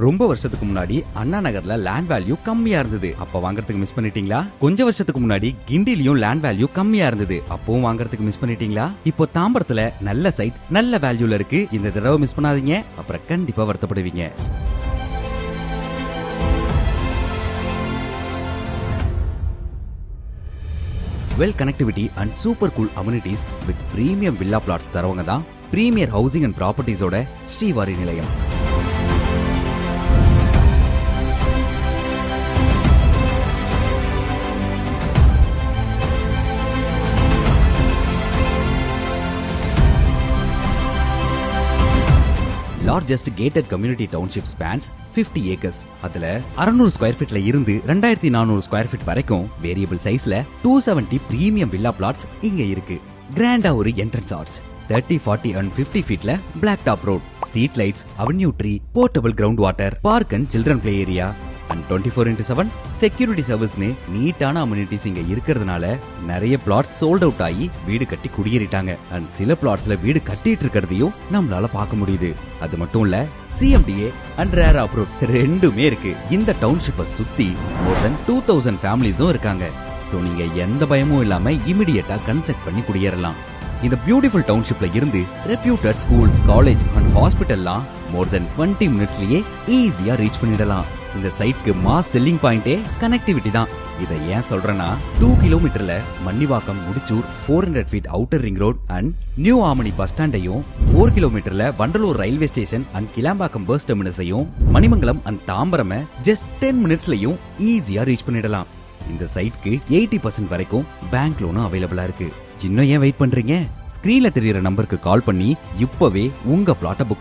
ரொம்ப வருஷத்துக்கு முன்னாடி அண்ணா நகர்ல லேண்ட் வேல்யூ கம்மியா இருந்தது. அப்ப வாங்குறதுக்கு மிஸ் பண்ணிட்டீங்களா? கொஞ்ச வருஷத்துக்கு முன்னாடி கிண்டிலயும் லேண்ட் வேல்யூ கம்மியா இருந்தது. அப்பவும் வாங்குறதுக்கு மிஸ் பண்ணிட்டீங்களா? இப்போ தாம்பரத்துல நல்ல சைட் நல்ல வேல்யூல இருக்கு. இந்த தடவை மிஸ் பண்ணாதீங்க, அப்புறம் கண்டிப்பா வருத்தப்படுவீங்க. Well connectivity and super cool amenities with premium villa plots தரவங்க தான் பிரீமியர் ஹவுசிங் அண்ட் ப்ராப்பர்ட்டிஸோட ஸ்ரீவாரி நிலையம். Largest gated community township spans 50 acres. அதுல 600 ஸ்கொயர் ஃபீட்ல இருந்து 2400 ஸ்கொயர் ஃபீட் வரைக்கும் வேரியபிள் சைஸ்ல 270 பிரீமியம் வில்லா பிளாட்ஸ் இங்க இருக்கு. கிராண்டா ஒரு என்ட்ரன்ஸ் ஆர்ச், 30, 40 and 50 ஃபீட்ல black top road, street lights, avenue tree, portable ground water, park and children play area and 24x7 security சர்வீஸ்னு நீட்டான அம்யூனிட்டிஸ் இங்க இருக்கிறதுனால நிறைய பிளாட்ஸ் சோல்ட் அவுட் ஆகி வீடு கட்டி குடியேறிட்டாங்க. அண்ட் சில பிளாட்ஸ்ல வீடு கட்டிட்டு இருக்கிறதையும் நம்மளால பார்க்க முடியுது. அது மட்டும் இல்ல, CMDA அண்ட் ரேர் அப்ரூவ் ரெண்டுமே இருக்கு. இந்த டவுன்ஷிப்பை சுத்தி மோர் தென் 2000 ஃபேமிலிஸும் இருக்காங்க. சோ நீங்க எந்த பயமும் இல்லாம இமிடியேட்டா கன்ஸ்ட்ரக்ட் பண்ணி குடியேறலாம். இந்த பியூட்டிஃபுல் டவுன்ஷிப்ல இருந்து ரெப்யூட்டட் ஸ்கூல்ஸ், காலேஜ் அண்ட் ஹாஸ்பிட்டல்லாம் மோர் தென் 20 மினிட்ஸ்லயே ஈஸியா ரீச் பண்ணிடலாம். இந்த சைட்க்கு மாஸ் செல்லிங் பாயிண்டே கனெக்டிவிட்டி தான். இதை ஏன் சொல்றேன்னா, 2 கிலோமீட்டர்ல Mannivakkam, Mudichur, 400 feet outer ring road and new ஆமணி பஸ் ஸ்டாண்டையும், 4 கிலோமீட்டர்ல Vandalur railway station and Kilambakkam bus டெர்மினஸையும், மணிமங்கலம் அண்ட் தாம்பரம ஜஸ்ட் 10 மினிட்ஸ்லயும் ஈஸியா ரீச் பண்ணிடலாம். இந்த சைட்க்கு 80% வரைக்கும் பேங்க் லோனும் அவைலபிளா இருக்கு. இன்னும் ஏன் வெயிட் பண்றீங்க? ஸ்கிரீன்ல தெரியுற நம்பருக்கு கால் பண்ணி இப்பவே உங்க பிளாட்டை புக்